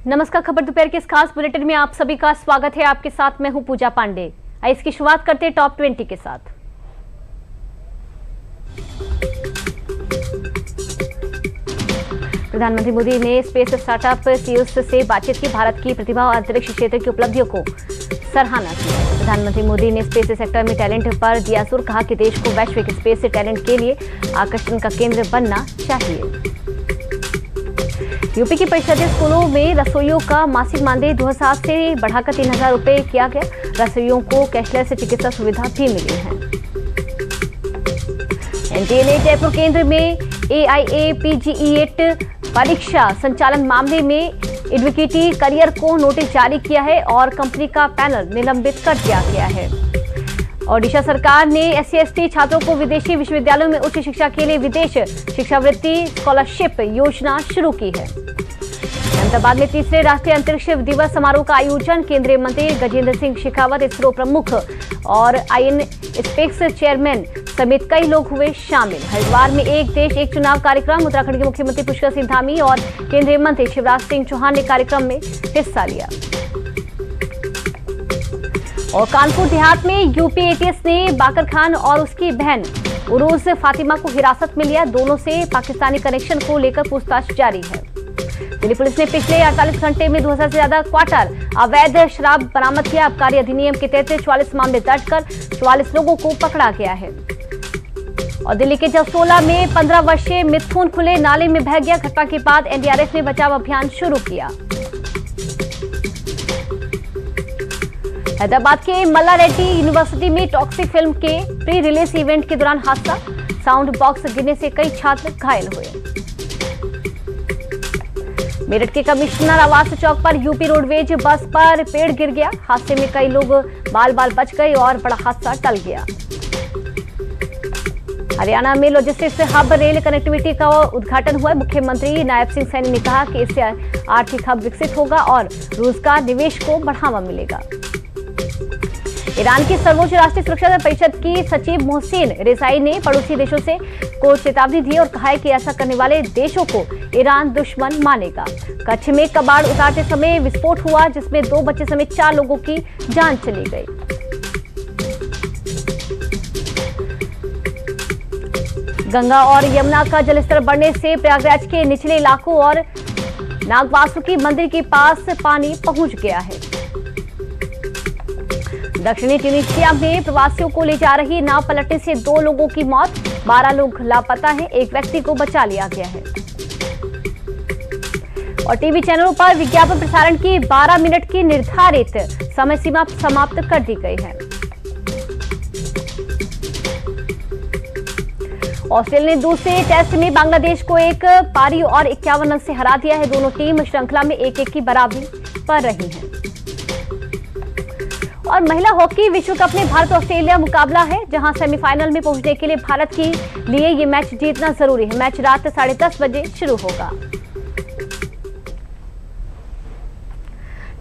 नमस्कार, खबर दोपहर के इस खास बुलेटिन में आप सभी का स्वागत है। आपके साथ मैं हूं पूजा पांडे। आइए इसकी शुरुआत करते हैं टॉप 20 के साथ। प्रधानमंत्री मोदी ने स्पेस स्टार्टअप सीईओ से बातचीत की, भारत की प्रतिभा और अंतरिक्ष क्षेत्र की उपलब्धियों को सराहना की। प्रधानमंत्री मोदी ने स्पेस सेक्टर में टैलेंट पर दिया जोर, कहा कि देश को वैश्विक स्पेस टैलेंट के लिए आकर्षण का केंद्र बनना चाहिए। यूपी की परिषदीय स्कूलों में रसोइयों का मासिक मानदेय 2007 से बढ़ाकर 3000 रुपए किया गया। रसोइयों को कैशलेस चिकित्सा सुविधा भी मिली है। एनटीए ने जयपुर केंद्र में AIAPGEAT परीक्षा संचालन मामले में एडवोकेटी करियर को नोटिस जारी किया है और कंपनी का पैनल निलंबित कर दिया गया है। ओडिशा सरकार ने SC/ST छात्रों को विदेशी विश्वविद्यालयों में उच्च शिक्षा के लिए विदेश शिक्षावृत्ति स्कॉलरशिप योजना शुरू की है। अहमदाबाद में तीसरे राष्ट्रीय अंतरिक्ष दिवस समारोह का आयोजन, केंद्रीय मंत्री गजेंद्र सिंह शेखावत, इसरो प्रमुख और IN स्पेस चेयरमैन समेत कई लोग हुए शामिल। हरिद्वार में एक देश एक चुनाव कार्यक्रम, उत्तराखंड के मुख्यमंत्री पुष्कर सिंह धामी और केंद्रीय मंत्री शिवराज सिंह चौहान ने कार्यक्रम में हिस्सा लिया। और कानपुर देहात में यूपी ATS ने बाकर खान और उसकी बहन उरूज फातिमा को हिरासत में लिया। दोनों से पाकिस्तानी कनेक्शन को लेकर पूछताछ जारी है। दिल्ली पुलिस ने पिछले 48 घंटे में 2000 से ज्यादा क्वार्टर अवैध शराब बरामद किया। आबकारी अधिनियम के तहत 44 मामले दर्ज कर 44 लोगों को पकड़ा गया है। और दिल्ली के जसोला में 15 वर्षीय मिथुन खुले नाले में बह गया। घटना के बाद NDRF ने बचाव अभियान शुरू किया। हैदराबाद के मल्ला रेड्डी यूनिवर्सिटी में टॉक्सिक फिल्म के प्री रिलीज इवेंट के दौरान हादसा, साउंड बॉक्स गिरने से कई छात्र घायल हुए। मेरठ के कमिश्नर आवास चौक पर यूपी रोडवेज बस पर पेड़ गिर गया। हादसे में कई लोग बाल बाल बच गए और बड़ा हादसा टल गया। हरियाणा में लॉजिस्टिक्स हब रेल कनेक्टिविटी का उद्घाटन हुआ। मुख्यमंत्री नायब सिंह सैनी ने कहा कि इससे आर्थिक हब विकसित होगा और रोजगार निवेश को बढ़ावा मिलेगा। ईरान की सर्वोच्च राष्ट्रीय सुरक्षा परिषद की सचिव मोहसिन रेजाई ने पड़ोसी देशों से को चेतावनी दी और कहा है कि ऐसा करने वाले देशों को ईरान दुश्मन मानेगा। कच्छ में कबाड़ उतारते समय विस्फोट हुआ, जिसमें 2 बच्चे समेत 4 लोगों की जान चली गई। गंगा और यमुना का जलस्तर बढ़ने से प्रयागराज के निचले इलाकों और नागवासुकी मंदिर के पास पानी पहुंच गया है। दक्षिणी ट्यूनीशिया में प्रवासियों को ले जा रही नाव पलटने से 2 लोगों की मौत, 12 लोग लापता हैं, एक व्यक्ति को बचा लिया गया है। और टीवी चैनलों पर विज्ञापन प्रसारण की 12 मिनट की निर्धारित समय सीमा समाप्त कर दी गई है। ऑस्ट्रेलिया ने दूसरे टेस्ट में बांग्लादेश को 1 पारी और 51 रन से हरा दिया है। दोनों टीम श्रृंखला में 1-1 की बराबरी पर रही हैं। और महिला हॉकी विश्व कप में भारत ऑस्ट्रेलिया मुकाबला है, जहां सेमीफाइनल में पहुंचने के लिए भारत के लिए ये मैच जीतना जरूरी है। मैच रात 10:30 बजे शुरू होगा।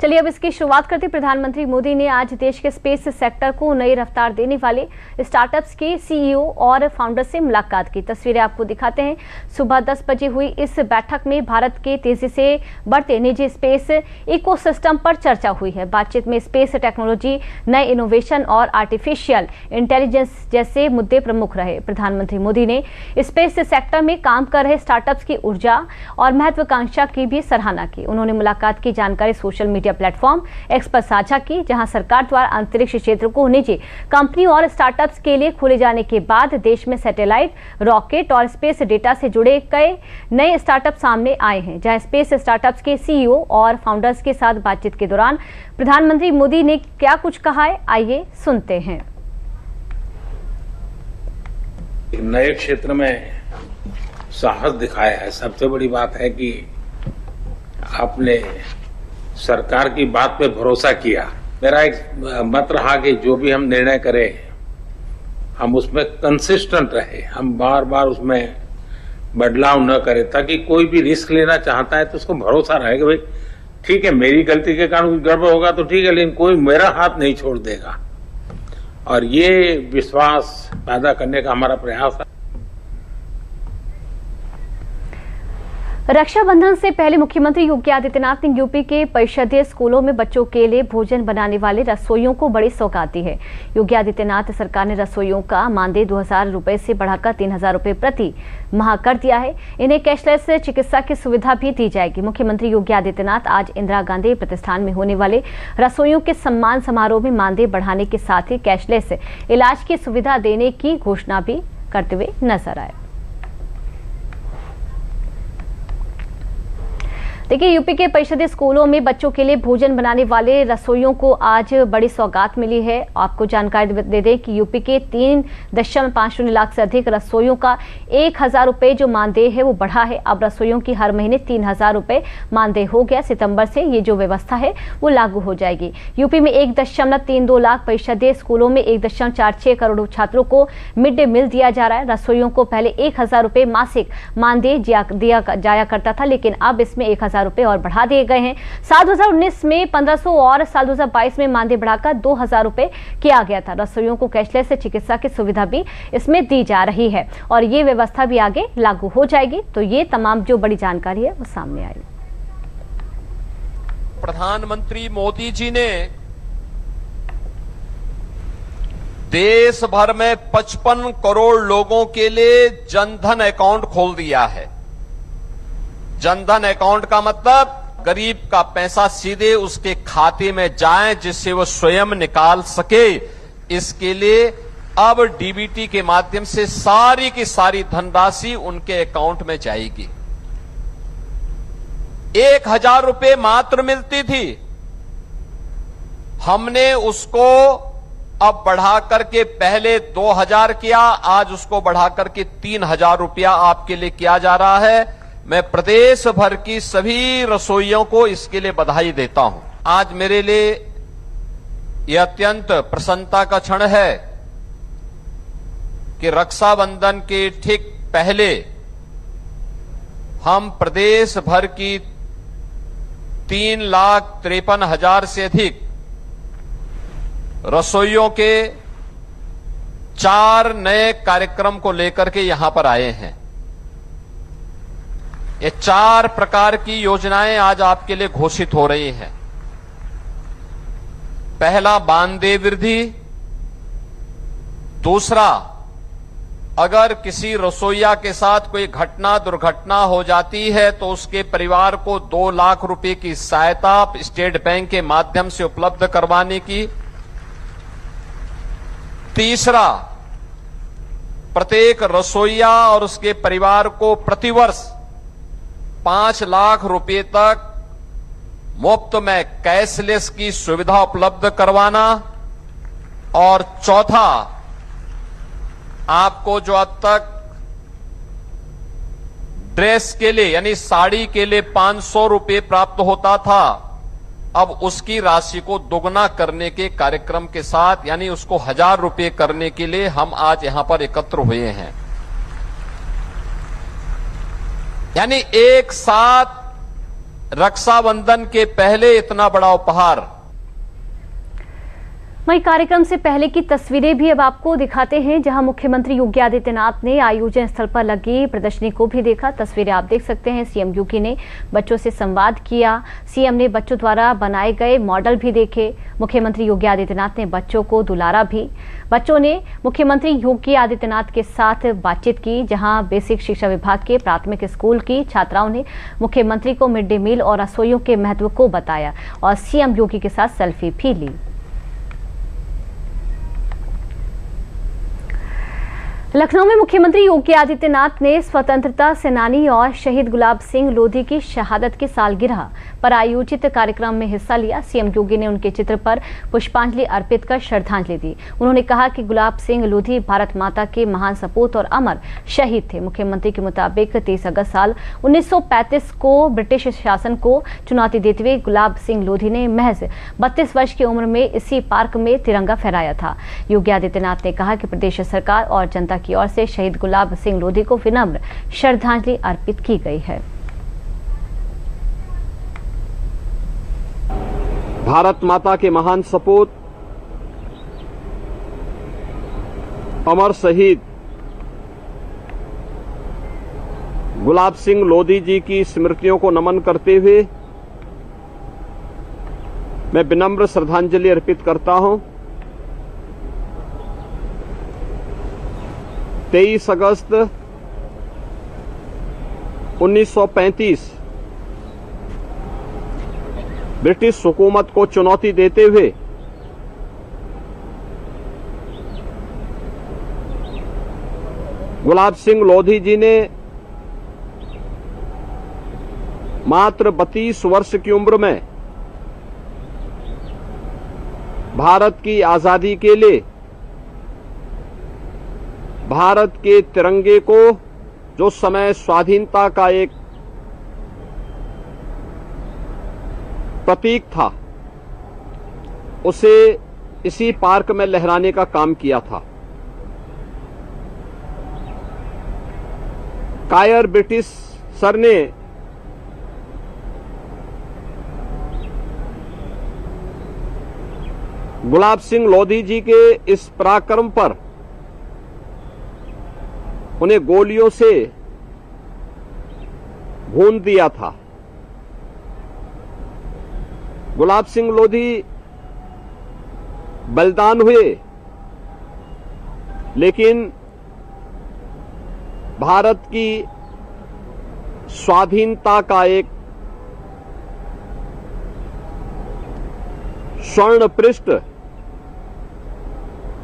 चलिए अब इसकी शुरुआत करते। प्रधानमंत्री मोदी ने आज देश के स्पेस सेक्टर को नई रफ्तार देने वाले स्टार्टअप्स के CEO और फाउंडर से मुलाकात की। तस्वीरें आपको दिखाते हैं। सुबह 10 बजे हुई इस बैठक में भारत के तेजी से बढ़ते निजी स्पेस इकोसिस्टम पर चर्चा हुई है। बातचीत में स्पेस टेक्नोलॉजी, नए इनोवेशन और आर्टिफिशियल इंटेलिजेंस जैसे मुद्दे प्रमुख रहे। प्रधानमंत्री मोदी ने स्पेस सेक्टर में काम कर रहे स्टार्टअप्स की ऊर्जा और महत्वाकांक्षा की भी सराहना की। उन्होंने मुलाकात की जानकारी सोशल मीडिया प्लेटफॉर्म X पर साझा की, जहां सरकार द्वारा अंतरिक्ष क्षेत्र को निजी कंपनियों और स्टार्टअप्स के लिए खोले जाने के बाद देश में सैटेलाइट, रॉकेट और स्पेस डेटा से जुड़े कई नए स्टार्टअप सामने आए हैं। जहां स्पेस स्टार्टअप्स के CEO और फाउंडर्स के साथ बातचीत के दौरान प्रधानमंत्री मोदी ने क्या कुछ कहा है, आइए सुनते हैं। नए क्षेत्र में साहस दिखाया है। सबसे बड़ी बात है कि आपने सरकार की बात पे भरोसा किया। मेरा एक मत रहा कि जो भी हम निर्णय करें हम उसमें कंसिस्टेंट रहे, हम बार बार उसमें बदलाव न करें, ताकि कोई भी रिस्क लेना चाहता है तो उसको भरोसा रहे कि भाई ठीक है, मेरी गलती के कारण गड़बड़ होगा तो ठीक है, लेकिन कोई मेरा हाथ नहीं छोड़ देगा। और ये विश्वास पैदा करने का हमारा प्रयास है। रक्षाबंधन से पहले मुख्यमंत्री योगी आदित्यनाथ ने यूपी के परिषदीय स्कूलों में बच्चों के लिए भोजन बनाने वाले रसोइयों को बड़ी सौगात दी है। योगी आदित्यनाथ सरकार ने रसोइयों का मानदेय 2,000 रुपए से बढ़ाकर 3,000 रुपए प्रति माह कर दिया है। इन्हें कैशलेस चिकित्सा की सुविधा भी दी जाएगी। मुख्यमंत्री योगी आदित्यनाथ आज इंदिरा गांधी प्रतिष्ठान में होने वाले रसोइयों के सम्मान समारोह में मानदेय बढ़ाने के साथ ही कैशलेस इलाज की सुविधा देने की घोषणा भी करते हुए नजर आए। देखिए, यूपी के परिषदीय स्कूलों में बच्चों के लिए भोजन बनाने वाले रसोइयों को आज बड़ी सौगात मिली है। आपको जानकारी दे दें कि यूपी के 3.50 लाख से अधिक रसोइयों का 1,000 रुपए जो मानदेय है वो बढ़ा है। अब रसोइयों की हर महीने 3,000 रुपए मानदेय हो गया। सितंबर से ये जो व्यवस्था है वो लागू हो जाएगी। यूपी में 1.32 लाख परिषदीय स्कूलों में 1.46 करोड़ छात्रों को मिड डे मील दिया जा रहा है। रसोइयों को पहले 1,000 रुपए मासिक मानदेय दिया जाया करता था, लेकिन अब इसमें 1,000 रुपए और बढ़ा दिए गए हैं। साल 2019 में 1,500 और साल 2022 में मानदेय बढ़ाकर 2,000 रुपए किया गया था। रसोइयों को कैशलेस चिकित्सा की सुविधा भी इसमें दी जा रही है और ये व्यवस्था भी आगे लागू हो जाएगी। तो ये तमाम जो बड़ी जानकारी है वो सामने आई। प्रधानमंत्री मोदी जी ने देश भर में 55 करोड़ लोगों के लिए जनधन अकाउंट खोल दिया है। जनधन अकाउंट का मतलब गरीब का पैसा सीधे उसके खाते में जाए, जिससे वो स्वयं निकाल सके। इसके लिए अब डीबीटी के माध्यम से सारी की सारी धनराशि उनके अकाउंट में जाएगी। 1,000 रुपए मात्र मिलती थी, हमने उसको अब बढ़ा करके पहले 2,000 किया, आज उसको बढ़ा करके 3,000 रुपया आपके लिए किया जा रहा है। मैं प्रदेश भर की सभी रसोइयों को इसके लिए बधाई देता हूं। आज मेरे लिए यह अत्यंत प्रसन्नता का क्षण है कि रक्षाबंधन के ठीक पहले हम प्रदेश भर की 3,53,000 से अधिक रसोइयों के 4 नए कार्यक्रम को लेकर के यहां पर आए हैं। ये 4 प्रकार की योजनाएं आज आपके लिए घोषित हो रही हैं। पहला, मानदेय वृद्धि। दूसरा, अगर किसी रसोइया के साथ कोई दुर्घटना हो जाती है तो उसके परिवार को 2 लाख रुपए की सहायता स्टेट बैंक के माध्यम से उपलब्ध करवाने की। तीसरा, प्रत्येक रसोइया और उसके परिवार को प्रतिवर्ष 5 लाख रुपए तक मुफ्त में कैशलेस की सुविधा उपलब्ध करवाना। और चौथा, आपको जो अब तक ड्रेस के लिए यानी साड़ी के लिए 500 रुपए प्राप्त होता था, अब उसकी राशि को दोगुना करने के कार्यक्रम के साथ यानी उसको 1,000 रुपए करने के लिए हम आज यहां पर एकत्र हुए हैं। यानी एक साथ रक्षाबंधन के पहले इतना बड़ा उपहार। वहीं कार्यक्रम से पहले की तस्वीरें भी अब आपको दिखाते हैं, जहां मुख्यमंत्री योगी आदित्यनाथ ने आयोजन स्थल पर लगी प्रदर्शनी को भी देखा। तस्वीरें आप देख सकते हैं। सीएम योगी ने बच्चों से संवाद किया। सीएम ने बच्चों द्वारा बनाए गए मॉडल भी देखे। मुख्यमंत्री योगी आदित्यनाथ ने बच्चों को दुलारा भी। बच्चों ने मुख्यमंत्री योगी आदित्यनाथ के साथ बातचीत की, जहां बेसिक शिक्षा विभाग के प्राथमिक स्कूल की छात्राओं ने मुख्यमंत्री को मिड डे मील और रसोइयों के महत्व को बताया और सीएम योगी के साथ सेल्फी भी ली। लखनऊ में मुख्यमंत्री योगी आदित्यनाथ ने स्वतंत्रता सेनानी और शहीद गुलाब सिंह लोधी की शहादत की सालगिरह पर आयोजित कार्यक्रम में हिस्सा लिया। सीएम योगी ने उनके चित्र पर पुष्पांजलि अर्पित कर श्रद्धांजलि दी। उन्होंने कहा कि गुलाब सिंह लोधी भारत माता के महान सपूत और अमर शहीद थे। मुख्यमंत्री के मुताबिक 30 अगस्त साल 1935 को ब्रिटिश शासन को चुनौती देते हुए गुलाब सिंह लोधी ने महज 32 वर्ष की उम्र में इसी पार्क में तिरंगा फहराया था। योगी आदित्यनाथ ने कहा कि प्रदेश सरकार और जनता की ओर से शहीद गुलाब सिंह लोधी को विनम्र श्रद्धांजलि अर्पित की गई है। भारत माता के महान सपूत, अमर शहीद गुलाब सिंह लोधी जी की स्मृतियों को नमन करते हुए मैं विनम्र श्रद्धांजलि अर्पित करता हूं। 23 अगस्त 1935 ब्रिटिश हुकूमत को चुनौती देते हुए गुलाब सिंह लोधी जी ने मात्र 32 वर्ष की उम्र में भारत की आजादी के लिए भारत के तिरंगे को, जो समय स्वाधीनता का एक प्रतीक था, उसे इसी पार्क में लहराने का काम किया था। कायर ब्रिटिश सर ने गुलाब सिंह लोधी जी के इस पराक्रम पर उन्हें गोलियों से भून दिया था। गुलाब सिंह लोधी बलिदान हुए, लेकिन भारत की स्वाधीनता का एक स्वर्ण पृष्ठ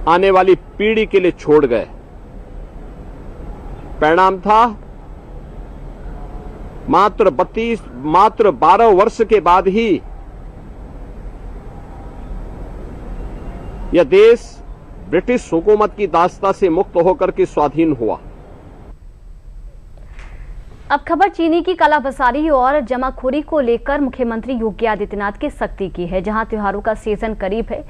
आने वाली पीढ़ी के लिए छोड़ गए। परिणाम था मात्र 12 वर्ष के बाद ही यह देश ब्रिटिश हुकूमत की दास्ता से मुक्त होकर के स्वाधीन हुआ। अब खबर चीनी की कालाबाजारी और जमाखोरी को लेकर मुख्यमंत्री योगी आदित्यनाथ की सख्ती की है। जहां त्योहारों का सीजन करीब है,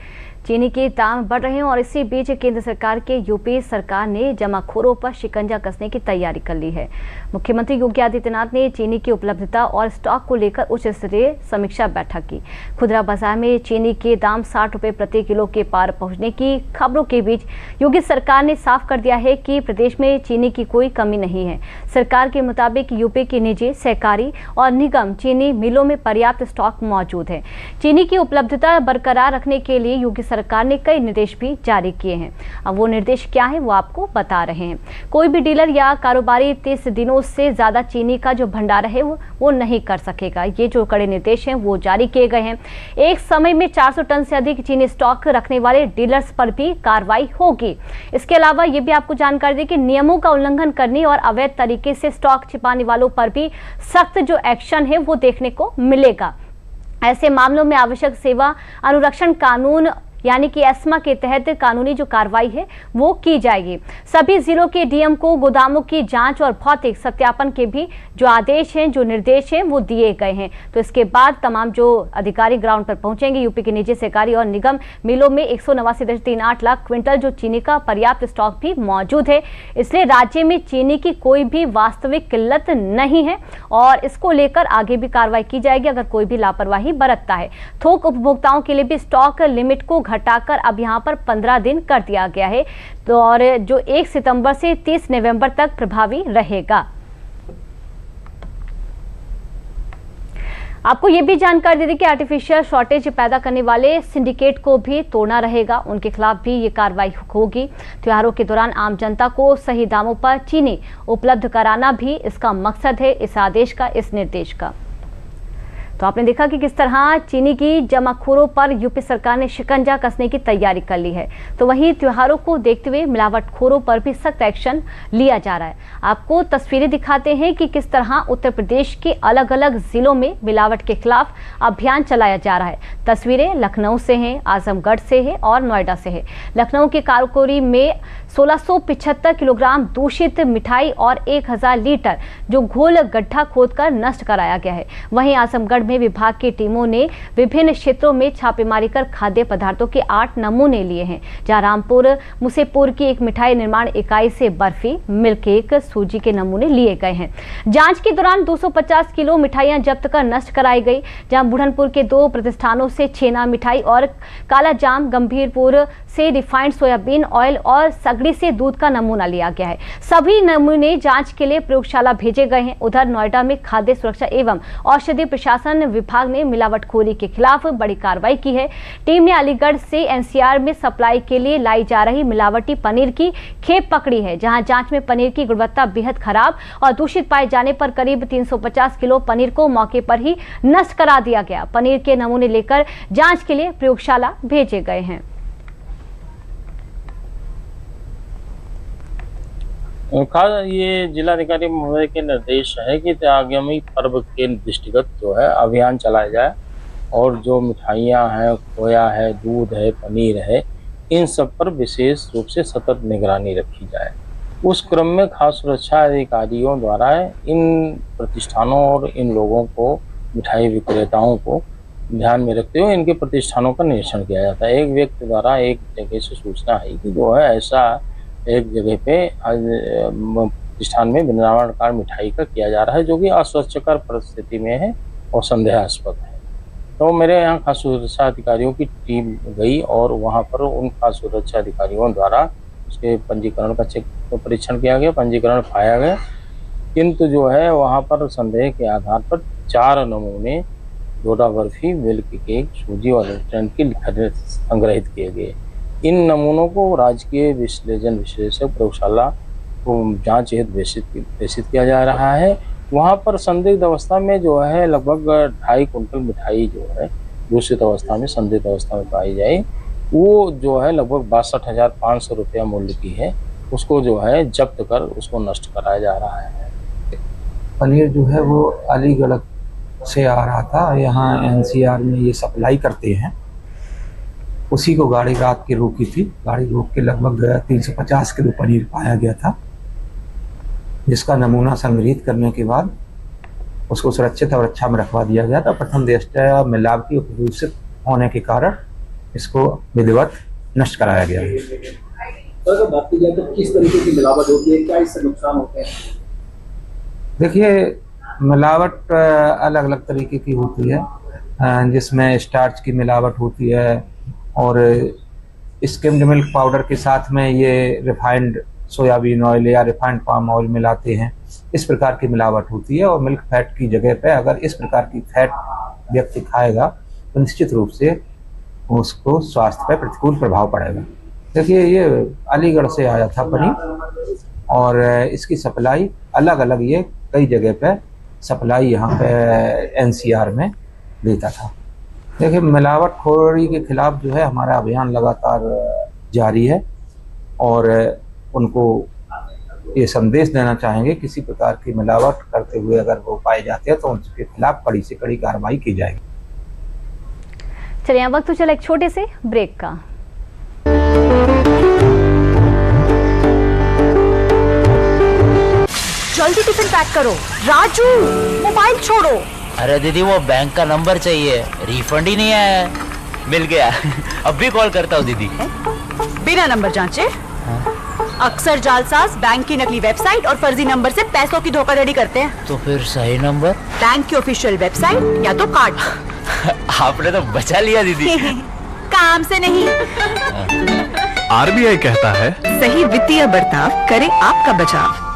चीनी के दाम बढ़ रहे हैं और इसी बीच केंद्र सरकार के यूपी सरकार ने जमाखोरों पर शिकंजा कसने की तैयारी कर ली है। मुख्यमंत्री योगी आदित्यनाथ ने चीनी की उपलब्धता और स्टॉक को लेकर उच्च स्तरीय समीक्षा बैठक की। खुदरा बाजार में चीनी के दाम 60 रुपए प्रति किलो के पार पहुंचने की खबरों के बीच योगी सरकार ने साफ कर दिया है कि प्रदेश में चीनी की कोई कमी नहीं है। सरकार के मुताबिक यूपी की निजी, सहकारी और निगम चीनी मिलों में पर्याप्त स्टॉक मौजूद है। चीनी की उपलब्धता बरकरार रखने के लिए योगी सरकार ने कई निर्देश भी जारी किए हैं। अब वो निर्देश क्या है वो आपको बता रहे हैं। कोई भी डीलर या कारोबारी 30 दिनों से ज्यादा चीनी का जो भंडार है वो नहीं कर सकेगा। ये जो कड़े निर्देश हैं वो जारी किए गए हैं। एक समय में 400 टन से अधिक चीनी स्टॉक रखने वाले डीलर्स पर भी कार्रवाई होगी। इसके अलावा ये भी आपको जानकारी दी कि नियमों का उल्लंघन करने और अवैध तरीके से स्टॉक छिपाने वालों पर भी सख्त जो एक्शन है वो देखने को मिलेगा। ऐसे मामलों में आवश्यक सेवा अनुरक्षण कानून यानी कि एस्मा के तहत कानूनी जो कार्रवाई है वो की जाएगी। सभी जिलों के डीएम को गोदामों की जांच और भौतिक सत्यापन के भी जो आदेश हैं, जो निर्देश हैं वो दिए गए हैं। तो इसके बाद तमाम जो अधिकारी ग्राउंड पर पहुंचेंगे। यूपी के निजी, सहकारी और निगम मिलों में 189.38 लाख क्विंटल जो चीनी का पर्याप्त स्टॉक भी मौजूद है। इसलिए राज्य में चीनी की कोई भी वास्तविक किल्लत नहीं है और इसको लेकर आगे भी कार्रवाई की जाएगी अगर कोई भी लापरवाही बरतता है। थोक उपभोक्ताओं के लिए भी स्टॉक लिमिट को घटाकर अब यहां पर 15 दिन कर दिया गया है, तो और जो 1 सितंबर से 30 नवंबर तक प्रभावी रहेगा। आपको यह भी जानकारी दे दी कि आर्टिफिशियल शॉर्टेज पैदा करने वाले सिंडिकेट को भी तोड़ना रहेगा। उनके खिलाफ भी ये कार्रवाई होगी। त्योहारों के दौरान आम जनता को सही दामों पर चीनी उपलब्ध कराना भी इसका मकसद है, इस आदेश का, इस निर्देश का। तो आपने देखा कि किस तरह चीनी की जमाखोरों पर यूपी सरकार ने शिकंजा कसने की तैयारी कर ली है। तो वहीं त्योहारों को देखते हुए मिलावटखोरों पर भी सख्त एक्शन लिया जा रहा है। आपको तस्वीरें दिखाते हैं कि किस तरह उत्तर प्रदेश के अलग अलग जिलों में मिलावट के खिलाफ अभियान चलाया जा रहा है। तस्वीरें लखनऊ से हैं, आजमगढ़ से है और नोएडा से है। लखनऊ के कारोकोरी में 1675 किलोग्राम दूषित मिठाई और 1000 लीटर जो घोल गड्ढा खोदकर नष्ट कराया गया है। वहीं आजमगढ़ में विभाग की टीमों ने विभिन्न क्षेत्रों में छापेमारी कर खाद्य पदार्थों के 8 नमूने लिए हैं, जहां रामपुर मुसेपुर की एक मिठाई निर्माण इकाई से बर्फी, मिल्क केक, सूजी के नमूने लिए गए हैं। जांच के दौरान 250 किलो मिठाइयां जब्त कर नष्ट कराई गई, जहां बुढ़नपुर के 2 प्रतिष्ठानों से छेना मिठाई और काला जाम, गंभीरपुर से रिफाइंड सोयाबीन ऑयल और सगड़ी से दूध का नमूना लिया गया है। सभी नमूने जांच के लिए प्रयोगशाला भेजे गए हैं। उधर नोएडा में खाद्य सुरक्षा एवं औषधि प्रशासन विभाग ने मिलावटखोरी के खिलाफ बड़ी कार्रवाई की है। टीम ने अलीगढ़ से एनसीआर में सप्लाई के लिए लाई जा रही मिलावटी पनीर की खेप पकड़ी है, जहां जांच में पनीर की गुणवत्ता बेहद खराब और दूषित पाए जाने पर करीब 350 किलो पनीर को मौके पर ही नष्ट करा दिया गया। पनीर के नमूने लेकर जांच के लिए प्रयोगशाला भेजे गए हैं। ये जिलाधिकारी महोदय के निर्देश है कि आगामी पर्व के दृष्टिगत जो है अभियान चलाया जाए और जो मिठाइयाँ हैं, खोया है, दूध है, पनीर है, इन सब पर विशेष रूप से सतत निगरानी रखी जाए। उस क्रम में खाद्य सुरक्षा अधिकारियों द्वारा इन प्रतिष्ठानों और इन लोगों को, मिठाई विक्रेताओं को ध्यान में रखते हुए इनके प्रतिष्ठानों का निरीक्षण किया जाता है। एक व्यक्ति द्वारा एक जगह से सूचना है कि जो है ऐसा एक जगह पे प्रतिष्ठान में बनावटकार मिठाई का किया जा रहा है, जो कि अस्वास्थ्यकर परिस्थिति में है और संदेहास्पद है। तो मेरे यहाँ खाद्य सुरक्षा अधिकारियों की टीम गई और वहाँ पर उन खाद्य सुरक्षा अधिकारियों द्वारा उसके पंजीकरण का परीक्षण किया गया, पंजीकरण पाया गया, किंतु जो है वहाँ पर संदेह के आधार पर 4 नमूने डोडा बर्फी, मिल्क केक, सूजी और रेस्टोरेंट की संग्रहित किए गए। इन नमूनों को राजकीय विश्लेषण विशेषज्ञ प्रयोगशाला को जांच हेतु प्रेषित किया जा रहा है। वहां पर संदिग्ध अवस्था में जो है लगभग 2.5 कुंटल मिठाई जो है दूषित अवस्था में, संदिग्ध अवस्था में पाई जाए, वो जो है लगभग 62,500 रुपया मूल्य की है, उसको जो है जब्त कर उसको नष्ट कराया जा रहा है। पनीर जो है वो अलीगढ़ से आ रहा था, यहाँ एनसीआर में ये सप्लाई करते हैं, उसी को गाड़ी रात की रोकी थी। गाड़ी रोक के लगभग 350 किलो पनीर पाया गया था, जिसका नमूना संग्रहित करने के बाद उसको सुरक्षित अवस्था में रखवा दिया गया था। प्रथम दृष्टया मिलावटी और प्रदूषित होने के कारण इसको विधिवत नष्ट कराया गया है। अगर बात की जाए तो किस तरीके की मिलावट होती है, क्या इससे नुकसान होते हैं? देखिए, मिलावट अलग अलग तरीके की होती है, जिसमें स्टार्च की मिलावट होती है और स्किम्ड मिल्क पाउडर के साथ में ये रिफाइंड सोयाबीन ऑयल या रिफाइंड पाम ऑयल मिलाते हैं। इस प्रकार की मिलावट होती है और मिल्क फैट की जगह पे अगर इस प्रकार की फैट व्यक्ति खाएगा तो निश्चित रूप से उसको स्वास्थ्य पर प्रतिकूल प्रभाव पड़ेगा। देखिए, ये अलीगढ़ से आया था पनीर और इसकी सप्लाई अलग अलग ये कई जगह पे सप्लाई यहाँ पे एनसीआर में देता था। देखिए, मिलावटखोरी के खिलाफ जो है हमारा अभियान लगातार जारी है और उनको ये संदेश देना चाहेंगे, किसी प्रकार की मिलावट करते हुए अगर वो पाए जाते हैं तो उनके खिलाफ कड़ी से कड़ी कार्रवाई की जाएगी। चलिए, वक्त तो चला एक छोटे से ब्रेक का। जल्दी टिफिन पैक करो। राजू, मोबाइल छोड़ो। अरे दीदी, वो बैंक का नंबर चाहिए, रिफंड ही नहीं आया है। मिल गया। अब भी कॉल करता हूँ दीदी। बिना नंबर जांचे? अक्सर जालसाज बैंक की नकली वेबसाइट और फर्जी नंबर से पैसों की धोखाधड़ी करते हैं। तो फिर सही नंबर? बैंक की ऑफिशियल वेबसाइट या तो कार्ड। आपने तो बचा लिया दीदी। काम से नहीं। आरबीआई कहता है, सही वित्तीय बर्ताव करे आपका बचाव।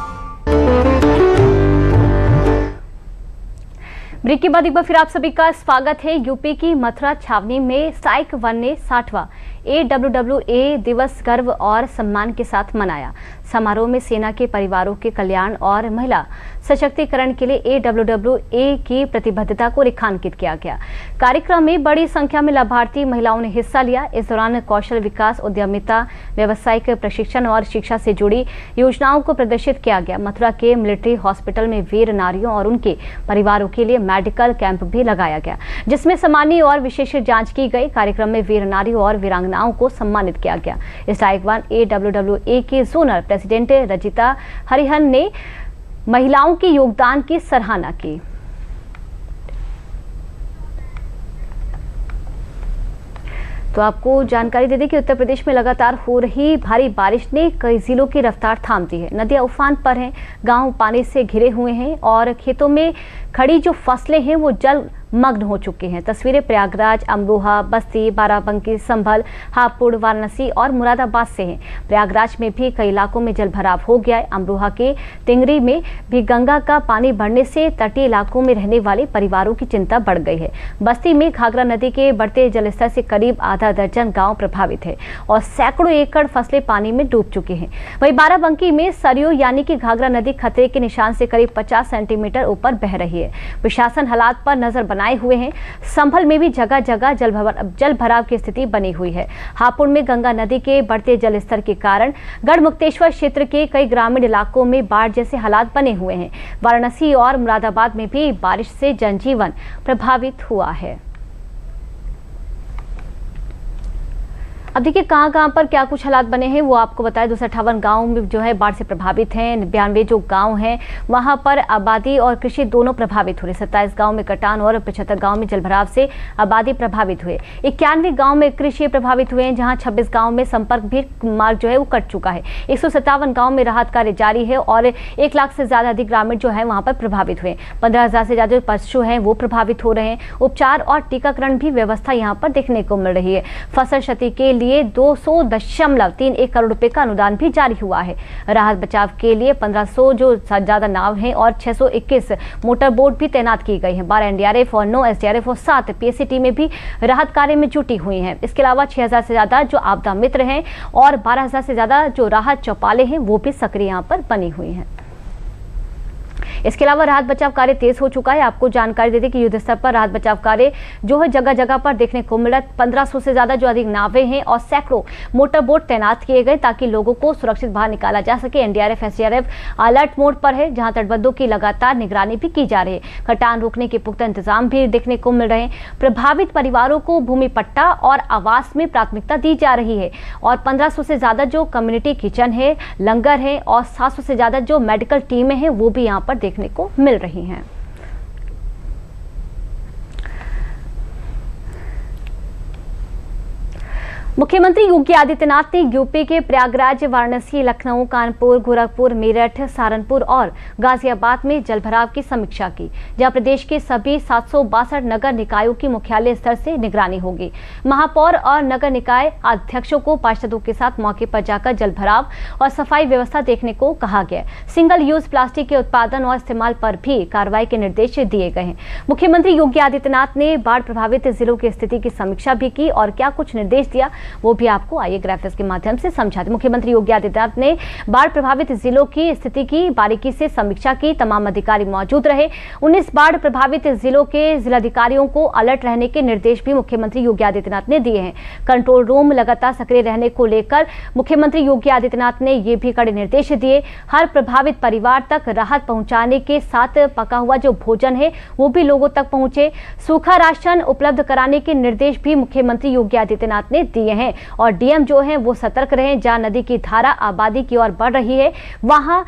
ब्रेक के बाद एक बार फिर आप सभी का स्वागत है। यूपी की मथुरा छावनी में साइक 1 ने 60वां AWWA दिवस गर्व और सम्मान के साथ मनाया। समारोह में सेना के परिवारों के कल्याण और महिला सशक्तिकरण के लिए AWWA की प्रतिबद्धता को रेखांकित किया गया। कार्यक्रम में बड़ी संख्या में लाभार्थी महिलाओं ने हिस्सा लिया। इस दौरान कौशल विकास, उद्यमिता, व्यावसायिक प्रशिक्षण और शिक्षा से जुड़ी योजनाओं को प्रदर्शित किया गया। मथुरा के मिलिट्री हॉस्पिटल में वीर नारियों और उनके परिवारों के लिए मेडिकल कैंप भी लगाया गया, जिसमें सामान्य और विशेष जांच की गई। कार्यक्रम में वीर नारियों और वीरांगनाओं को सम्मानित किया गया। इस साइक 1 AWWA के जोनल प्रेसिडेंट रजिता हरिहन ने महिलाओं के योगदान की सराहना की। तो आपको जानकारी दे दें कि उत्तर प्रदेश में लगातार हो रही भारी बारिश ने कई जिलों की रफ्तार थाम दी है। नदियां उफान पर हैं, गांव पानी से घिरे हुए हैं और खेतों में खड़ी जो फसलें हैं वो जल मग्न हो चुके हैं। तस्वीरें प्रयागराज, अमरोहा, बस्ती, बाराबंकी, संभल, हापुड़, वाराणसी और मुरादाबाद से हैं। प्रयागराज में भी कई इलाकों में जल भराव हो गया है। अमरोहा के टिंगरी में भी गंगा का पानी बढ़ने से तटीय इलाकों में रहने वाले परिवारों की चिंता बढ़ गई है। बस्ती में घाघरा नदी के बढ़ते जलस्तर से करीब आधा दर्जन गांव प्रभावित है और सैकड़ों एकड़ फसलें पानी में डूब चुकी हैं। वहीं बाराबंकी में सरयू यानी कि घाघरा नदी खतरे के निशान से करीब 50 सेंटीमीटर ऊपर बह रही है। प्रशासन हालात पर नजर बनाए हुए हैं। संभल में भी जगह जगह जल भराव की स्थिति बनी हुई है। हापुड़ में गंगा नदी के बढ़ते जल स्तर के कारण गढ़मुक्तेश्वर क्षेत्र के कई ग्रामीण इलाकों में बाढ़ जैसे हालात बने हुए हैं। वाराणसी और मुरादाबाद में भी बारिश से जनजीवन प्रभावित हुआ है। अब देखिए कहां पर क्या कुछ हालात बने हैं वो आपको बताएं। 258 गांव में जो है बाढ़ से प्रभावित हैं। 92 जो गांव हैं वहां पर आबादी और कृषि दोनों प्रभावित हो रहे। 27 गांव में कटान और 75 गांव में जलभराव से आबादी प्रभावित हुए। 91 गांव में कृषि प्रभावित हुए हैं, जहां 26 गांव में संपर्क भी मार्ग जो है वो कट चुका है। 157 गाँव में राहत कार्य जारी है और 1 लाख से ज्यादा अधिक ग्रामीण जो है वहां पर प्रभावित हुए। 15,000 से ज्यादा पशु हैं वो प्रभावित हो रहे हैं। उपचार और टीकाकरण भी व्यवस्था यहाँ पर देखने को मिल रही है। फसल क्षति के लिए 200.31 करोड़ रुपए का अनुदान भी जारी हुआ है। राहत बचाव के लिए 1500 जो ज्यादा नाव हैं और 621 मोटर बोट भी तैनात की गई हैं। 12 एनडीआरएफ और 9 एसडीआरएफ और 7 पीएससी टीमें भी राहत कार्य में जुटी हुई हैं। इसके अलावा 6000 से ज्यादा जो आपदा मित्र हैं और 12,000 से ज्यादा जो राहत चौपाले हैं वो भी सक्रिय यहाँ पर बनी हुई हैं। इसके अलावा राहत बचाव कार्य तेज हो चुका है। आपको जानकारी दे दें कि युद्ध स्तर पर राहत बचाव कार्य जो है जगह जगह पर देखने को मिला। 1500 से ज्यादा जो अधिक नावें हैं और सैकड़ों मोटर बोट तैनात किए गए ताकि लोगों को सुरक्षित बाहर निकाला जा सके। एनडीआरएफ एसडीआरएफ अलर्ट मोड पर है, जहां तटबंधों की लगातार निगरानी भी की जा रही है। कटान रोकने के पुख्ता इंतजाम भी देखने को मिल रहे हैं। प्रभावित परिवारों को भूमि पट्टा और आवास में प्राथमिकता दी जा रही है और 1500 से ज्यादा जो कम्युनिटी किचन है, लंगर है और 700 से ज्यादा जो मेडिकल टीमें हैं वो भी यहाँ पर देखने को मिल रही हैं। मुख्यमंत्री योगी आदित्यनाथ ने यूपी के प्रयागराज, वाराणसी, लखनऊ, कानपुर, गोरखपुर, मेरठ, सहारनपुर और गाजियाबाद में जलभराव की समीक्षा की, जहां प्रदेश के सभी 762 नगर निकायों की मुख्यालय स्तर से निगरानी होगी। महापौर और नगर निकाय अध्यक्षों को पार्षदों के साथ मौके पर जाकर जलभराव और सफाई व्यवस्था देखने को कहा गया। सिंगल यूज प्लास्टिक के उत्पादन और इस्तेमाल पर भी कार्रवाई के निर्देश दिए गए हैं। मुख्यमंत्री योगी आदित्यनाथ ने बाढ़ प्रभावित जिलों की स्थिति की समीक्षा भी की और क्या कुछ निर्देश दिया वो भी आपको आइए ग्राफिक्स के माध्यम से समझाते। मुख्यमंत्री योगी आदित्यनाथ ने बाढ़ प्रभावित जिलों की स्थिति की बारीकी से समीक्षा की। तमाम अधिकारी मौजूद रहे। 19 बाढ़ प्रभावित जिलों के जिलाधिकारियों को अलर्ट रहने के निर्देश भी मुख्यमंत्री योगी आदित्यनाथ ने दिए हैं। कंट्रोल रूम लगातार सक्रिय रहने को लेकर मुख्यमंत्री योगी आदित्यनाथ ने ये भी कड़े निर्देश दिए। हर प्रभावित परिवार तक राहत पहुंचाने के साथ पका हुआ जो भोजन है वो भी लोगों तक पहुंचे। सूखा राशन उपलब्ध कराने के निर्देश भी मुख्यमंत्री योगी आदित्यनाथ ने दिए हैं और डीएम जो हैं वो सतर्क रहें। जहां नदी की धारा आबादी की ओर बढ़ रही है वहां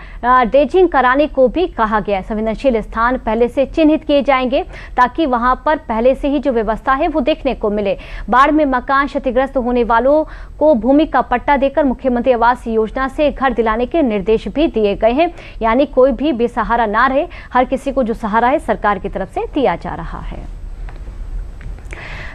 ड्रेजिंग कराने को भी कहा गया है। संवेदनशील स्थान पहले से चिन्हित किए जाएंगे ताकि वहां पर पहले से ही जो व्यवस्था है वो देखने को मिले। बाढ़ में मकान क्षतिग्रस्त होने वालों को भूमि का पट्टा देकर मुख्यमंत्री आवास योजना से घर दिलाने के निर्देश भी दिए गए हैं, यानी कोई भी बेसहारा ना रहे। हर किसी को जो सहारा है सरकार की तरफ से दिया जा रहा है।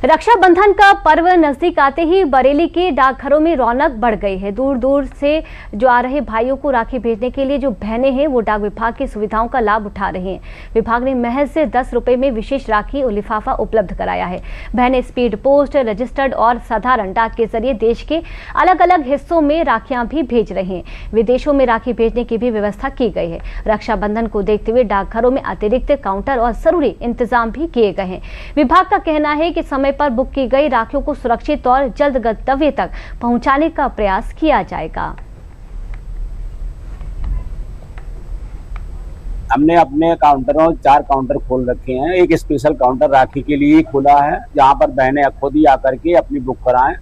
रक्षाबंधन का पर्व नजदीक आते ही बरेली के डाकघरों में रौनक बढ़ गई है। दूर दूर से जो आ रहे भाइयों को राखी भेजने के लिए जो बहनें हैं वो डाक विभाग की सुविधाओं का लाभ उठा रही हैं। विभाग ने महज से 10 रुपए में विशेष राखी और लिफाफा उपलब्ध कराया है। बहनें स्पीड पोस्ट, रजिस्टर्ड और साधारण डाक के जरिए देश के अलग अलग हिस्सों में राखियां भी भेज रहे हैं। विदेशों में राखी भेजने की भी व्यवस्था की गई है। रक्षाबंधन को देखते हुए डाकघरों में अतिरिक्त काउंटर और जरूरी इंतजाम भी किए गए हैं। विभाग का कहना है कि समय पर बुक की गई राखियों को सुरक्षित और जल्द गंतव्य तक पहुंचाने का प्रयास किया जाएगा। हमने अपने काउंटरों 4 काउंटर खोल रखे हैं। एक स्पेशल काउंटर राखी के लिए खुला है जहां पर बहनें खुद ही आकर के अपनी बुक कराएं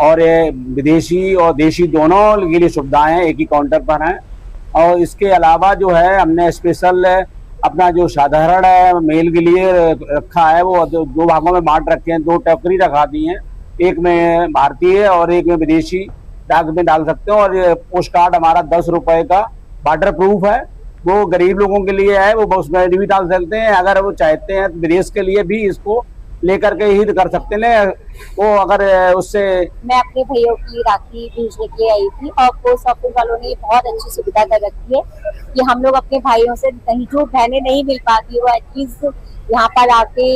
और विदेशी और देशी दोनों के लिए सुविधाएं एक ही काउंटर पर हैं। और इसके अलावा जो है हमने स्पेशल अपना जो साधारण मेल के लिए रखा है वो 2 भागों में बांट रखे हैं। 2 टोकरी रखा दी हैं एक में भारतीय और एक में विदेशी डाक में डाल सकते हो। और ये पोस्ट कार्ड हमारा 10 रुपए का वाटर प्रूफ है, वो गरीब लोगों के लिए है, वो उसमें भी डाल सकते हैं। अगर वो चाहते हैं विदेश के लिए भी इसको लेकर के ही कर सकते हैं। वो अगर उससे मैं अपने भैया की राखी भेजने के लिए आई थी और पोस्ट ऑफिस वालों ने बहुत अच्छी सुविधा कर रखी है कि हम लोग अपने भाइयों से कहीं जो बहनें नहीं मिल पाती वो एटलीस्ट यहाँ पर आके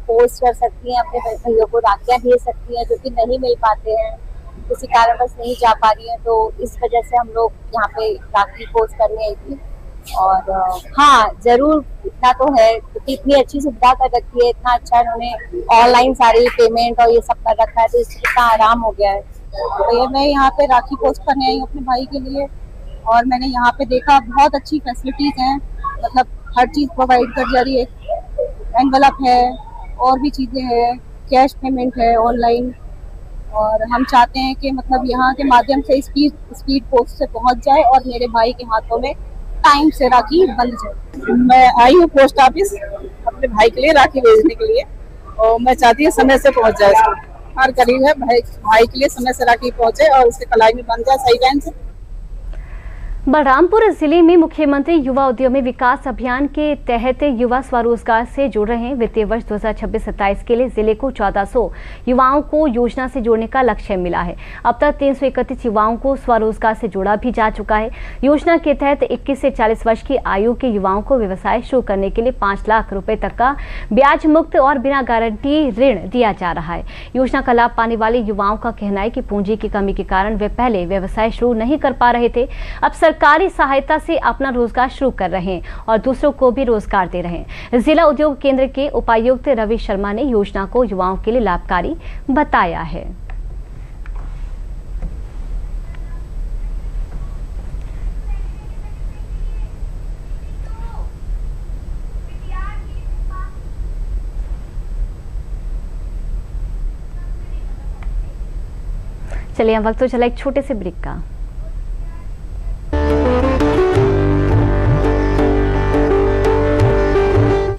पोस्ट कर सकती हैं, अपने भैया को राखियाँ भेज सकती हैं जो कि नहीं मिल पाते हैं, किसी कारणवश नहीं जा पा रही हैं। तो इस वजह से हम लोग यहाँ पे राखी पोस्ट करने आई थी। और हाँ, जरूर इतना तो है क्योंकि इतनी अच्छी सुविधा कर रखी है, इतना अच्छा इन्होंने ऑनलाइन सारी पेमेंट और ये सब कर रखा है, तो इससे इतना आराम हो गया है। तो ये मैं यहाँ पे राखी पोस्ट करने आई हूँ अपने भाई के लिए और मैंने यहाँ पे देखा बहुत अच्छी फैसिलिटीज हैं, मतलब हर चीज प्रोवाइड कर जा रही है। एनवलप है और भी चीजें हैं, कैश पेमेंट है ऑनलाइन। और हम चाहते हैं कि मतलब यहाँ के माध्यम से स्पीड पोस्ट से पहुँच जाए और मेरे भाई के हाथों में टाइम से राखी बंध जाए। मैं आई हूँ पोस्ट ऑफिस अपने भाई के लिए राखी भेजने के लिए और मैं चाहती हूँ समय से पहुँच जाए। हर गरीब है भाई के लिए समय से राखी पहुँचे और उसके कलाई में बंध जाए सही टाइम से। बलरामपुर जिले में मुख्यमंत्री युवा उद्यमी विकास अभियान के तहत युवा स्वरोजगार से जुड़ रहे हैं। वित्तीय वर्ष 2026-27 के लिए जिले को 1400 युवाओं को योजना से जोड़ने का लक्ष्य मिला है। अब तक 331 युवाओं को स्वरोजगार से जोड़ा भी जा चुका है। योजना के तहत 21 से 40 वर्ष की आयु के युवाओं को व्यवसाय शुरू करने के लिए 5 लाख रुपए तक का ब्याज मुक्त और बिना गारंटी ऋण दिया जा रहा है। योजना का लाभ पाने वाले युवाओं का कहना है कि पूंजी की कमी के कारण वे पहले व्यवसाय शुरू नहीं कर पा रहे थे, अब सरकारी सहायता से अपना रोजगार शुरू कर रहे हैं और दूसरों को भी रोजगार दे रहे हैं। जिला उद्योग केंद्र के उपायुक्त रवि शर्मा ने योजना को युवाओं के लिए लाभकारी बताया है। चलिए हम वक्त तो चला एक छोटे से ब्रेक का।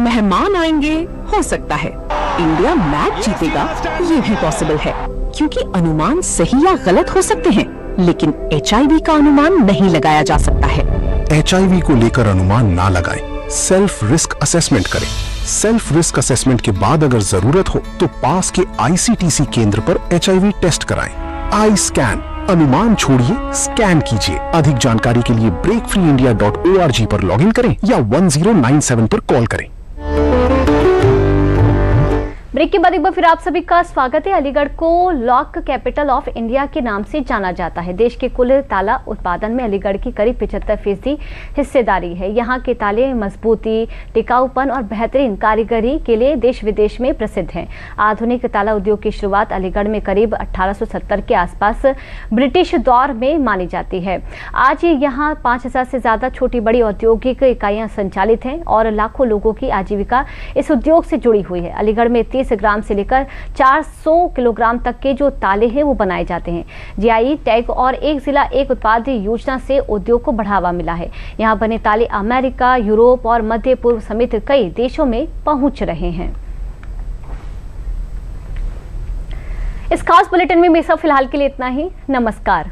मेहमान आएंगे, हो सकता है इंडिया मैच जीतेगा, ये भी पॉसिबल है क्योंकि अनुमान सही या गलत हो सकते हैं, लेकिन HIV का अनुमान नहीं लगाया जा सकता है। HIV को लेकर अनुमान ना लगाएं, सेल्फ रिस्क असेसमेंट करें। सेल्फ रिस्क असेसमेंट के बाद अगर जरूरत हो तो पास के ICTC केंद्र पर HIV टेस्ट कराएं। आई स्कैन, अनुमान छोड़िए, स्कैन कीजिए। अधिक जानकारी के लिए breakfreeindia.org पर लॉगिन करें या 1097 पर कॉल करें। ब्रेक के बाद एक बार फिर आप सभी का स्वागत है। अलीगढ़ को लॉक कैपिटल ऑफ इंडिया के नाम से जाना जाता है। देश के कुल ताला उत्पादन में अलीगढ़ की करीब 75% हिस्सेदारी है। यहाँ के ताले मजबूती, टिकाऊपन और बेहतरीन कारीगरी के लिए देश विदेश में प्रसिद्ध हैं। आधुनिक ताला उद्योग की शुरुआत अलीगढ़ में करीब 1870 के आसपास ब्रिटिश दौर में मानी जाती है। आज यहाँ 5000 से ज्यादा छोटी बड़ी औद्योगिक इकाइयां संचालित हैं और लाखों लोगों की आजीविका इस उद्योग से जुड़ी हुई है। अलीगढ़ में 30 ग्राम से लेकर 400 किलोग्राम तक के जो ताले हैं वो बनाए जाते हैं। GI टैग और एक जिला एक उत्पाद योजना से उद्योग को बढ़ावा मिला है। यहाँ बने ताले अमेरिका, यूरोप और मध्य पूर्व समेत कई देशों में पहुंच रहे हैं। इस खास बुलेटिन में मेरा फिलहाल के लिए इतना ही। नमस्कार।